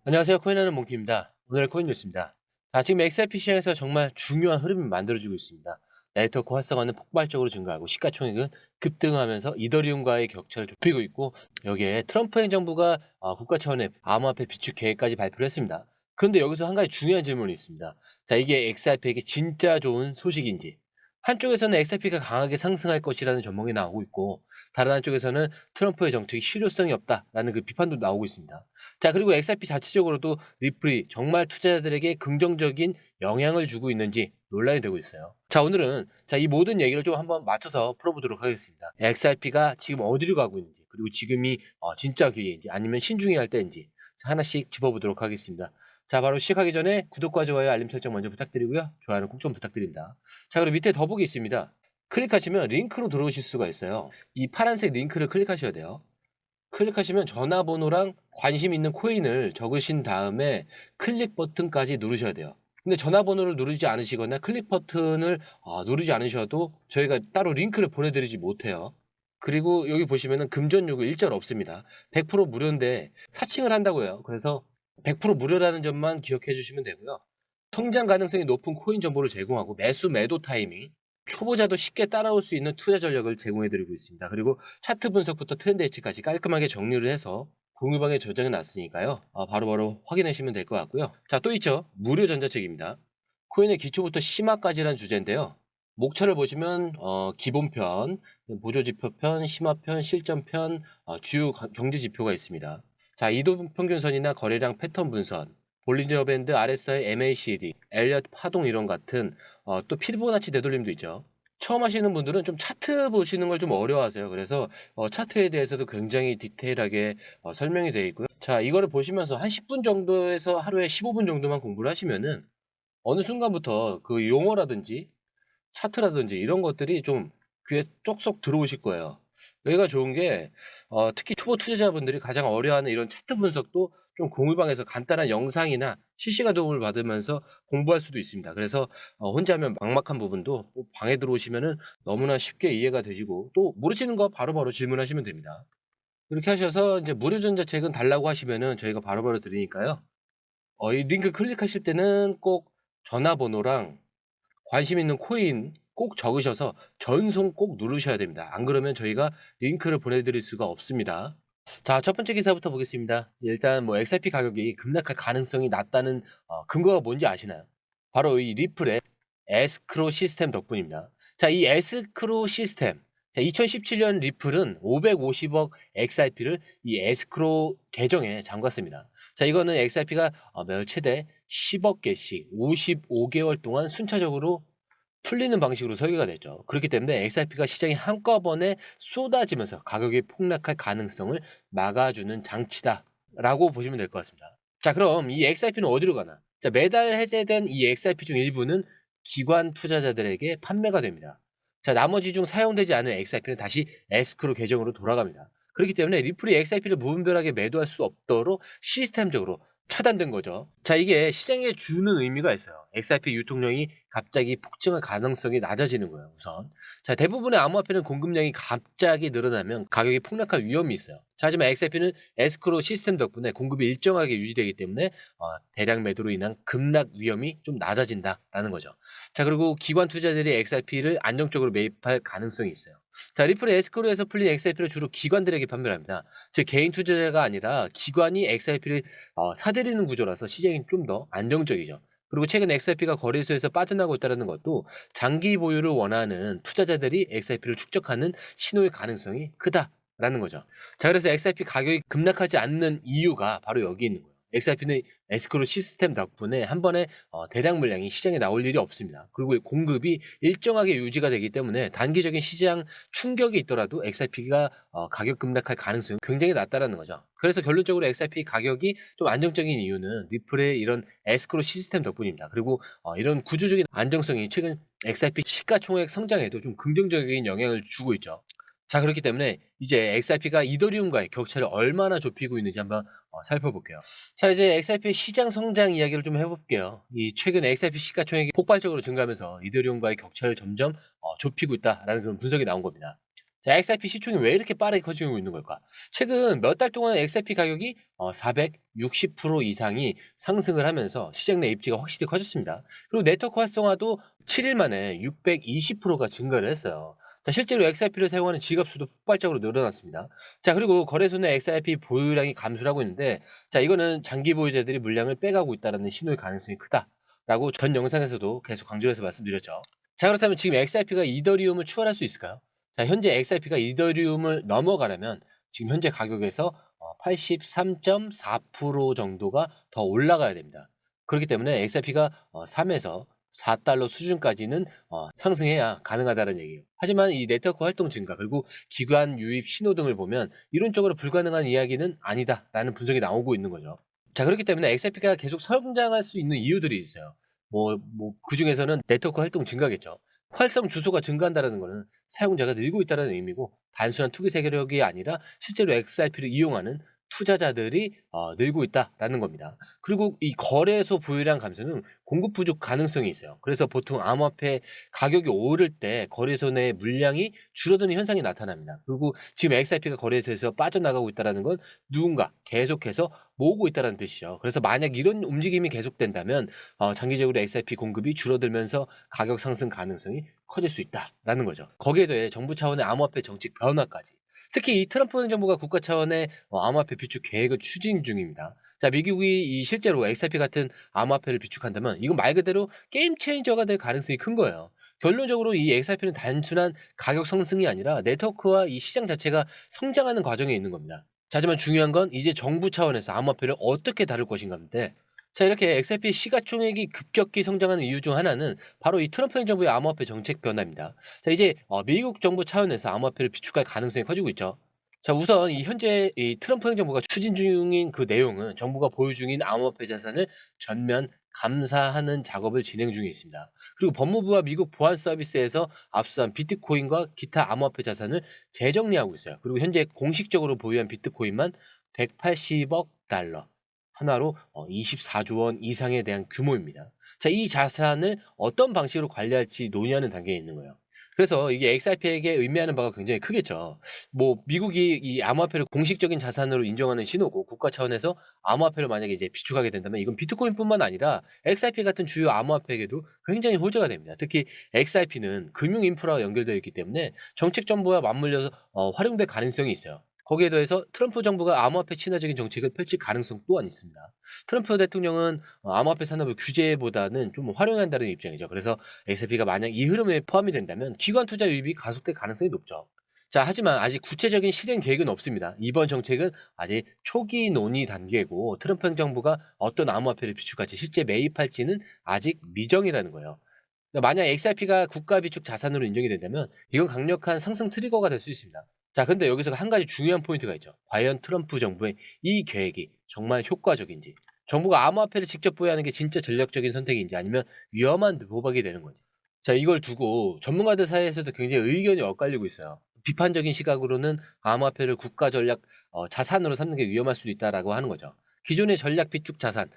안녕하세요. 코인하는 몽키입니다. 오늘의 코인 뉴스입니다. 자, 지금 XRP 시장에서 정말 중요한 흐름이 만들어지고 있습니다. 네트워크 활성화는 폭발적으로 증가하고 시가총액은 급등하면서 이더리움과의 격차를 좁히고 있고, 여기에 트럼프 행정부가 국가 차원의 암호화폐 비축 계획까지 발표를 했습니다. 그런데 여기서 한 가지 중요한 질문이 있습니다. 자, 이게 XRP에게 진짜 좋은 소식인지, 한쪽에서는 XRP가 강하게 상승할 것이라는 전망이 나오고 있고, 다른 한쪽에서는 트럼프의 정책이 실효성이 없다라는 그 비판도 나오고 있습니다. 자, 그리고 XRP 자체적으로도 리플이 정말 투자자들에게 긍정적인 영향을 주고 있는지 논란이 되고 있어요. 자, 오늘은 이 모든 얘기를 좀 한번 맞춰서 풀어보도록 하겠습니다. XRP가 지금 어디로 가고 있는지, 그리고 지금이 진짜 기회인지 아니면 신중해야 할 때인지 하나씩 짚어보도록 하겠습니다. 자, 바로 시작하기 전에 구독과 좋아요, 알림 설정 먼저 부탁드리고요. 좋아요는 꼭 좀 부탁드립니다. 자, 그리고 밑에 더보기 있습니다. 클릭하시면 링크로 들어오실 수가 있어요. 이 파란색 링크를 클릭하셔야 돼요. 클릭하시면 전화번호랑 관심 있는 코인을 적으신 다음에 클릭 버튼까지 누르셔야 돼요. 근데 전화번호를 누르지 않으시거나 클릭 버튼을 누르지 않으셔도 저희가 따로 링크를 보내드리지 못해요. 그리고 여기 보시면은 금전 요구 일절 없습니다. 100% 무료인데 사칭을 한다고 해요. 그래서 100% 무료라는 점만 기억해 주시면 되고요. 성장 가능성이 높은 코인 정보를 제공하고 매수 매도 타이밍, 초보자도 쉽게 따라올 수 있는 투자 전략을 제공해 드리고 있습니다. 그리고 차트 분석부터 트렌드 예측까지 깔끔하게 정리를 해서 공유방에 저장해 놨으니까요. 바로바로 확인하시면 될 것 같고요. 자, 또 있죠. 무료 전자책입니다. 코인의 기초부터 심화까지란 주제인데요. 목차를 보시면 기본편, 보조지표편, 심화편, 실전편, 주요 경제지표가 있습니다. 자, 이동평균선이나 거래량 패턴 분선, 볼린저 밴드, RSI, MACD, 엘리엇 파동 이론 같은 또 피보나치 되돌림도 있죠. 처음 하시는 분들은 좀 차트 보시는 걸 좀 어려워하세요. 그래서 차트에 대해서도 굉장히 디테일하게 설명이 되어 있고요. 자, 이거를 보시면서 한 10분 정도에서 하루에 15분 정도만 공부를 하시면은 어느 순간부터 그 용어라든지 차트라든지 이런 것들이 좀 귀에 쏙쏙 들어오실 거예요. 여기가 좋은 게 특히 초보 투자자분들이 가장 어려워하는 이런 차트 분석도 좀 공유방에서 간단한 영상이나 실시간 도움을 받으면서 공부할 수도 있습니다. 그래서 혼자 하면 막막한 부분도 방에 들어오시면은 너무나 쉽게 이해가 되시고 또 모르시는 거 바로바로 질문하시면 됩니다. 이렇게 하셔서 이제 무료 전자책은 달라고 하시면은 저희가 바로바로 드리니까요. 이 링크 클릭하실 때는 꼭 전화번호랑 관심 있는 코인 꼭 적으셔서 전송 꼭 누르셔야 됩니다. 안 그러면 저희가 링크를 보내드릴 수가 없습니다. 자, 첫 번째 기사부터 보겠습니다. 일단 뭐 XRP 가격이 급락할 가능성이 낮다는 근거가 뭔지 아시나요? 바로 이 리플의 에스크로 시스템 덕분입니다. 자, 이 에스크로 시스템. 자, 2017년 리플은 550억 XRP를 이 에스크로 계정에 잠갔습니다. 자, 이거는 XRP가 매월 최대 10억 개씩 55개월 동안 순차적으로 풀리는 방식으로 설계가 됐죠. 그렇기 때문에 XRP가 시장에 한꺼번에 쏟아지면서 가격이 폭락할 가능성을 막아주는 장치다라고 보시면 될 것 같습니다. 자, 그럼 이 XRP는 어디로 가나? 자, 매달 해제된 이 XRP 중 일부는 기관 투자자들에게 판매가 됩니다. 자, 나머지 중 사용되지 않은 XRP는 다시 에스크로 계정으로 돌아갑니다. 그렇기 때문에 리플이 XRP를 무분별하게 매도할 수 없도록 시스템적으로 차단된 거죠. 자, 이게 시장에 주는 의미가 있어요. XRP 유통량이 갑자기 폭증할 가능성이 낮아지는 거예요, 우선. 자, 대부분의 암호화폐는 공급량이 갑자기 늘어나면 가격이 폭락할 위험이 있어요. 자, 하지만 XRP는 에스크로 시스템 덕분에 공급이 일정하게 유지되기 때문에 대량 매도로 인한 급락 위험이 좀 낮아진다라는 거죠. 자, 그리고 기관 투자들이 XRP를 안정적으로 매입할 가능성이 있어요. 자, 리플의 에스크로에서 풀린 XRP를 주로 기관들에게 판매를 합니다. 즉 개인 투자자가 아니라 기관이 XRP를 사들이는 구조라서 시장이 좀 더 안정적이죠. 그리고 최근 XRP가 거래소에서 빠져나가고 있다는 것도 장기 보유를 원하는 투자자들이 XRP를 축적하는 신호의 가능성이 크다라는 거죠. 자, 그래서 XRP 가격이 급락하지 않는 이유가 바로 여기 있는 거예요. XRP는 에스크로 시스템 덕분에 한 번에 대량 물량이 시장에 나올 일이 없습니다. 그리고 공급이 일정하게 유지가 되기 때문에 단기적인 시장 충격이 있더라도 XRP가 가격 급락할 가능성이 굉장히 낮다라는 거죠. 그래서 결론적으로 XRP 가격이 좀 안정적인 이유는 리플의 이런 에스크로 시스템 덕분입니다. 그리고 이런 구조적인 안정성이 최근 XRP 시가총액 성장에도 좀 긍정적인 영향을 주고 있죠. 자, 그렇기 때문에 이제 XRP가 이더리움과의 격차를 얼마나 좁히고 있는지 한번 살펴볼게요. 자, 이제 XRP 시장 성장 이야기를 좀 해볼게요. 이 최근 XRP 시가총액이 폭발적으로 증가하면서 이더리움과의 격차를 점점 좁히고 있다라는 그런 분석이 나온 겁니다. 자, XRP 시총이 왜 이렇게 빠르게 커지고 있는 걸까? 최근 몇 달 동안 XRP 가격이 460% 이상이 상승을 하면서 시장 내 입지가 확실히 커졌습니다. 그리고 네트워크 활성화도 7일 만에 620%가 증가를 했어요. 자, 실제로 XRP를 사용하는 지갑 수도 폭발적으로 늘어났습니다. 자, 그리고 거래소 내 XRP 보유량이 감소를 하고 있는데, 자, 이거는 장기 보유자들이 물량을 빼가고 있다는 신호일 가능성이 크다라고 전 영상에서도 계속 강조해서 말씀드렸죠. 자, 그렇다면 지금 XRP가 이더리움을 추월할 수 있을까요? 자, 현재 XRP가 이더리움을 넘어가려면 지금 현재 가격에서 83.4% 정도가 더 올라가야 됩니다. 그렇기 때문에 XRP가 3에서 4달러 수준까지는 상승해야 가능하다는 얘기예요. 하지만 이 네트워크 활동 증가 그리고 기관 유입 신호 등을 보면 이론적으로 불가능한 이야기는 아니다라는 분석이 나오고 있는 거죠. 자, 그렇기 때문에 XRP가 계속 성장할 수 있는 이유들이 있어요. 그중에서는 네트워크 활동 증가겠죠. 활성 주소가 증가한다는 것은 사용자가 늘고 있다는 의미고 단순한 투기 세력이 아니라 실제로 XRP를 이용하는 투자자들이 늘고 있다라는 겁니다. 그리고 이 거래소 보유량 감소는 공급 부족 가능성이 있어요. 그래서 보통 암호화폐 가격이 오를 때 거래소 내 물량이 줄어드는 현상이 나타납니다. 그리고 지금 XRP가 거래소에서 빠져나가고 있다는 건 누군가 계속해서 모으고 있다는 뜻이죠. 그래서 만약 이런 움직임이 계속된다면 장기적으로 XRP 공급이 줄어들면서 가격 상승 가능성이 커질 수 있다라는 거죠. 거기에 더해 정부 차원의 암호화폐 정책 변화까지. 특히 이 트럼프 행정부가 국가 차원의 암호화폐 비축 계획을 추진 중입니다. 자, 미국이 실제로 XRP 같은 암호화폐를 비축한다면 이건 말 그대로 게임 체인저가 될 가능성이 큰 거예요. 결론적으로 이 XRP는 단순한 가격 상승이 아니라 네트워크와 이 시장 자체가 성장하는 과정에 있는 겁니다. 자, 하지만 중요한 건 이제 정부 차원에서 암호화폐를 어떻게 다룰 것인가인데, 자, 이렇게 XRP 시가총액이 급격히 성장하는 이유 중 하나는 바로 이 트럼프 행정부의 암호화폐 정책 변화입니다. 자, 이제 미국 정부 차원에서 암호화폐를 비축할 가능성이 커지고 있죠. 자, 우선 이 현재 이 트럼프 행정부가 추진 중인 그 내용은 정부가 보유 중인 암호화폐 자산을 전면 감사하는 작업을 진행 중에 있습니다. 그리고 법무부와 미국 보안 서비스에서 압수한 비트코인과 기타 암호화폐 자산을 재정리하고 있어요. 그리고 현재 공식적으로 보유한 비트코인만 180억 달러. 하나로 24조 원 이상에 대한 규모입니다. 자, 이 자산을 어떤 방식으로 관리할지 논의하는 단계에 있는 거예요. 그래서 이게 XRP에게 의미하는 바가 굉장히 크겠죠. 미국이 이 암호화폐를 공식적인 자산으로 인정하는 신호고 국가 차원에서 암호화폐를 만약에 이제 비축하게 된다면 이건 비트코인뿐만 아니라 XRP 같은 주요 암호화폐에게도 굉장히 호재가 됩니다. 특히 XRP는 금융 인프라와 연결되어 있기 때문에 정책 정보와 맞물려서 활용될 가능성이 있어요. 거기에 더해서 트럼프 정부가 암호화폐 친화적인 정책을 펼칠 가능성 또한 있습니다. 트럼프 대통령은 암호화폐 산업을 규제보다는 좀 활용한다는 입장이죠. 그래서 XRP가 만약 이 흐름에 포함이 된다면 기관 투자 유입이 가속될 가능성이 높죠. 자, 하지만 아직 구체적인 실행 계획은 없습니다. 이번 정책은 아직 초기 논의 단계고 트럼프 행정부가 어떤 암호화폐를 비축할지 실제 매입할지는 아직 미정이라는 거예요. 그러니까 만약 XRP가 국가 비축 자산으로 인정이 된다면 이건 강력한 상승 트리거가 될 수 있습니다. 자, 근데 여기서 한 가지 중요한 포인트가 있죠. 과연 트럼프 정부의 이 계획이 정말 효과적인지, 정부가 암호화폐를 직접 보유하는 게 진짜 전략적인 선택인지 아니면 위험한 도박이 되는 건지. 자, 이걸 두고 전문가들 사이에서도 굉장히 의견이 엇갈리고 있어요. 비판적인 시각으로는 암호화폐를 국가 전략 자산으로 삼는 게 위험할 수도 있다라고 하는 거죠. 기존의 전략 비축 자산,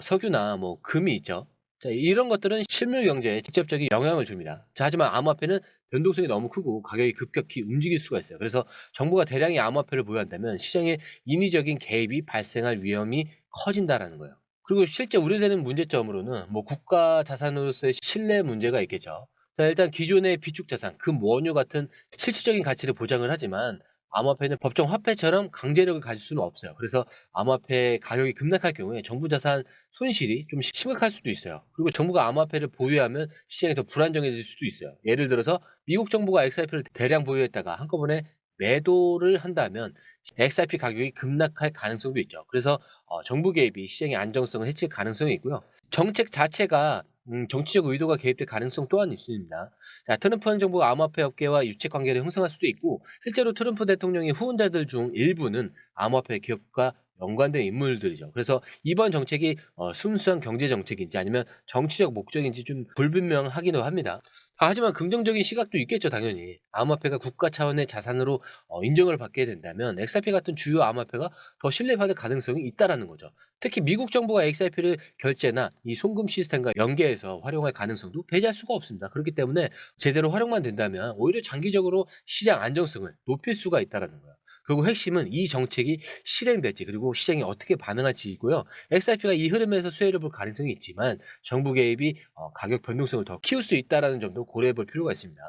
석유나 금이 있죠. 자, 이런 것들은 실물 경제에 직접적인 영향을 줍니다. 자, 하지만 암호화폐는 변동성이 너무 크고 가격이 급격히 움직일 수가 있어요. 그래서 정부가 대량의 암호화폐를 보유한다면 시장에 인위적인 개입이 발생할 위험이 커진다라는 거예요. 그리고 실제 우려되는 문제점으로는 국가 자산으로서의 신뢰 문제가 있겠죠. 자, 일단 기존의 비축 자산, 금, 원유 같은 실질적인 가치를 보장을 하지만 암호화폐는 법정 화폐처럼 강제력을 가질 수는 없어요. 그래서 암호화폐 가격이 급락할 경우에 정부 자산 손실이 좀 심각할 수도 있어요. 그리고 정부가 암호화폐를 보유하면 시장이 더 불안정해질 수도 있어요. 예를 들어서 미국 정부가 XRP를 대량 보유했다가 한꺼번에 매도를 한다면 XRP 가격이 급락할 가능성도 있죠. 그래서 정부 개입이 시장의 안정성을 해칠 가능성이 있고요. 정책 자체가 정치적 의도가 개입될 가능성 또한 있습니다. 자, 트럼프 행정부가 암호화폐 업계와 유착 관계를 형성할 수도 있고 실제로 트럼프 대통령의 후원자들 중 일부는 암호화폐 기업과 연관된 인물들이죠. 그래서 이번 정책이 순수한 경제 정책인지 아니면 정치적 목적인지 좀 불분명하기도 합니다. 하지만 긍정적인 시각도 있겠죠, 당연히. 암호화폐가 국가 차원의 자산으로 인정을 받게 된다면 XRP 같은 주요 암호화폐가 더 신뢰받을 가능성이 있다라는 거죠. 특히 미국 정부가 XRP를 결제나 이 송금 시스템과 연계해서 활용할 가능성도 배제할 수가 없습니다. 그렇기 때문에 제대로 활용만 된다면 오히려 장기적으로 시장 안정성을 높일 수가 있다라는 거예요. 그리고 핵심은 이 정책이 실행될지 그리고 시장이 어떻게 반응할지이고요. XRP가 이 흐름에서 수혜를 볼 가능성이 있지만 정부 개입이 가격 변동성을 더 키울 수 있다는 점도 고려해 볼 필요가 있습니다.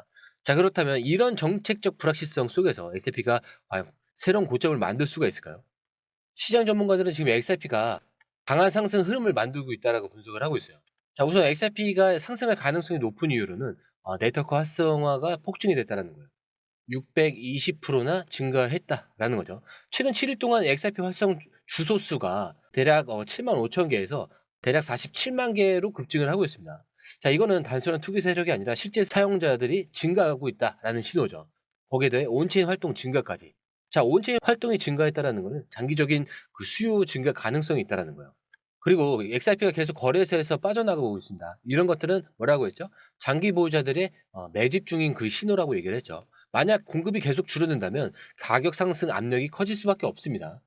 자, 그렇다면 이런 정책적 불확실성 속에서 XRP가 과연 새로운 고점을 만들 수가 있을까요? 시장 전문가들은 지금 XRP가 강한 상승 흐름을 만들고 있다라고 분석을 하고 있어요. 자, 우선 XRP가 상승할 가능성이 높은 이유로는 네트워크 활성화가 폭증이 됐다는 거예요. 620%나 증가했다라는 거죠. 최근 7일 동안 XRP 활성 주소 수가 대략 7만 5천 개에서 대략 47만 개로 급증을 하고 있습니다. 자, 이거는 단순한 투기 세력이 아니라 실제 사용자들이 증가하고 있다라는 신호죠. 거기에 더해 온체인 활동 증가까지. 자, 온체인 활동이 증가했다라는 거는 장기적인 그 수요 증가 가능성이 있다라는 거예요. 그리고 XRP가 계속 거래소에서 빠져나가고 있습니다. 이런 것들은 뭐라고 했죠? 장기 보유자들의 매집 중인 그 신호라고 얘기를 했죠. 만약 공급이 계속 줄어든다면 가격 상승 압력이 커질 수밖에 없습니다.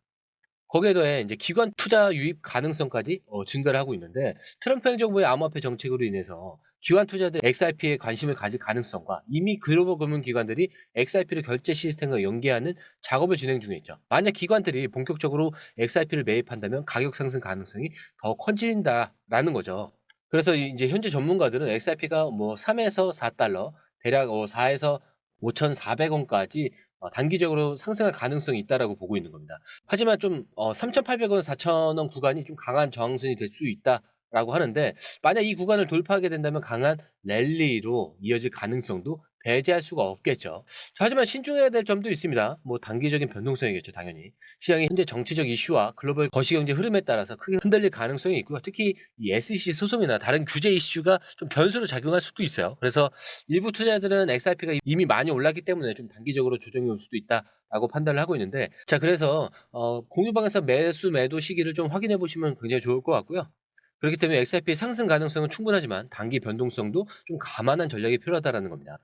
거기에 더해 이제 기관 투자 유입 가능성까지 증가를 하고 있는데 트럼프 행정부의 암호화폐 정책으로 인해서 기관 투자들 XRP에 관심을 가질 가능성과 이미 글로벌 금융기관들이 XRP를 결제 시스템과 연계하는 작업을 진행 중에 있죠. 만약 기관들이 본격적으로 XRP를 매입한다면 가격 상승 가능성이 더 커진다라는 거죠. 그래서 이제 현재 전문가들은 XRP가 뭐 3에서 4달러, 대략 4에서 5,400원까지 단기적으로 상승할 가능성이 있다라고 보고 있는 겁니다. 하지만 좀 3,800원, 4,000원 구간이 좀 강한 저항선이 될 수 있다라고 하는데 만약 이 구간을 돌파하게 된다면 강한 랠리로 이어질 가능성도 배제할 수가 없겠죠. 자, 하지만 신중해야 될 점도 있습니다. 뭐 단기적인 변동성이겠죠, 당연히. 시장이 현재 정치적 이슈와 글로벌 거시경제 흐름에 따라서 크게 흔들릴 가능성이 있고요. 특히 이 SEC 소송이나 다른 규제 이슈가 좀 변수로 작용할 수도 있어요. 그래서 일부 투자자들은 XRP가 이미 많이 올랐기 때문에 좀 단기적으로 조정이 올 수도 있다라고 판단을 하고 있는데 자, 그래서 공유방에서 매수 매도 시기를 좀 확인해 보시면 굉장히 좋을 것 같고요. 그렇기 때문에 XRP의 상승 가능성은 충분하지만 단기 변동성도 좀 감안한 전략이 필요하다라는 겁니다.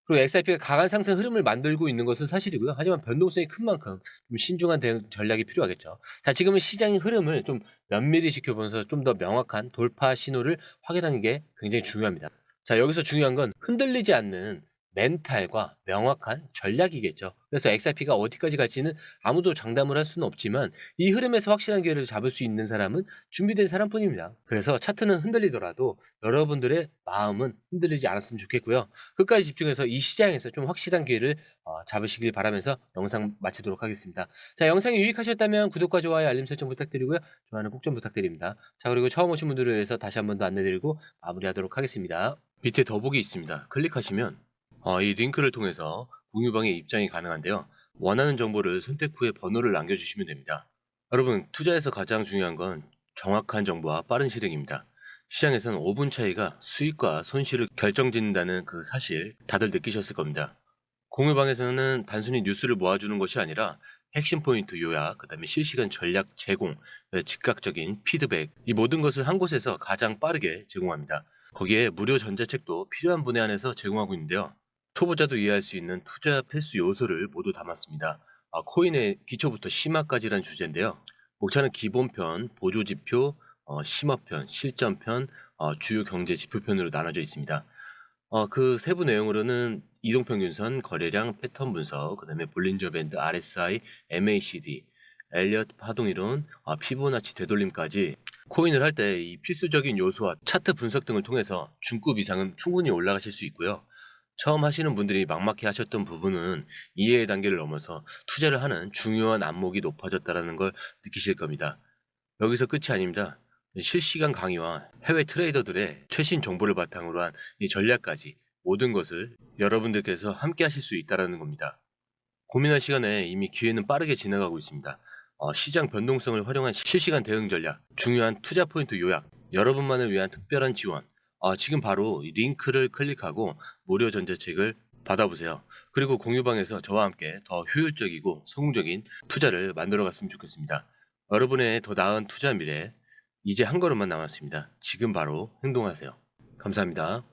그리고 XRP가 강한 상승 흐름을 만들고 있는 것은 사실이고요. 하지만 변동성이 큰 만큼 좀 신중한 대응 전략이 필요하겠죠. 자, 지금은 시장의 흐름을 좀 면밀히 지켜보면서 좀 더 명확한 돌파 신호를 확인하는 게 굉장히 중요합니다. 자, 여기서 중요한 건 흔들리지 않는 멘탈과 명확한 전략이겠죠. 그래서 XRP가 어디까지 갈지는 아무도 장담을 할 수는 없지만 이 흐름에서 확실한 기회를 잡을 수 있는 사람은 준비된 사람뿐입니다. 그래서 차트는 흔들리더라도 여러분들의 마음은 흔들리지 않았으면 좋겠고요. 끝까지 집중해서 이 시장에서 좀 확실한 기회를 잡으시길 바라면서 영상 마치도록 하겠습니다. 자, 영상이 유익하셨다면 구독과 좋아요, 알림 설정 부탁드리고요. 좋아요는 꼭 좀 부탁드립니다. 자, 그리고 처음 오신 분들을 위해서 다시 한 번 더 안내드리고 마무리하도록 하겠습니다. 밑에 더보기 있습니다. 클릭하시면 이 링크를 통해서 공유방에 입장이 가능한데요. 원하는 정보를 선택 후에 번호를 남겨주시면 됩니다. 여러분, 투자에서 가장 중요한 건 정확한 정보와 빠른 실행입니다. 시장에서는 5분 차이가 수익과 손실을 결정짓는다는 그 사실 다들 느끼셨을 겁니다. 공유방에서는 단순히 뉴스를 모아주는 것이 아니라 핵심 포인트 요약, 그 다음에 실시간 전략 제공, 즉각적인 피드백, 이 모든 것을 한 곳에서 가장 빠르게 제공합니다. 거기에 무료 전자책도 필요한 분에 한해서 제공하고 있는데요. 초보자도 이해할 수 있는 투자 필수 요소를 모두 담았습니다. 코인의 기초부터 심화까지란 주제인데요. 목차는 기본편, 보조지표, 심화편, 실전편, 주요 경제 지표편으로 나눠져 있습니다. 그 세부 내용으로는 이동평균선, 거래량, 패턴 분석, 그 다음에 볼린저 밴드, RSI, MACD, 엘리엇 파동이론, 피보나치 되돌림까지 코인을 할 때 이 필수적인 요소와 차트 분석 등을 통해서 중급 이상은 충분히 올라가실 수 있고요. 처음 하시는 분들이 막막해 하셨던 부분은 이해의 단계를 넘어서 투자를 하는 중요한 안목이 높아졌다는 걸 느끼실 겁니다. 여기서 끝이 아닙니다. 실시간 강의와 해외 트레이더들의 최신 정보를 바탕으로 한 이 전략까지 모든 것을 여러분들께서 함께 하실 수 있다는 겁니다. 고민할 시간에 이미 기회는 빠르게 지나가고 있습니다. 시장 변동성을 활용한 실시간 대응 전략, 중요한 투자 포인트 요약, 여러분만을 위한 특별한 지원. 지금 바로 이 링크를 클릭하고 무료 전자책을 받아보세요. 그리고 공유방에서 저와 함께 더 효율적이고 성공적인 투자를 만들어 갔으면 좋겠습니다. 여러분의 더 나은 투자 미래 이제 한 걸음만 남았습니다. 지금 바로 행동하세요. 감사합니다.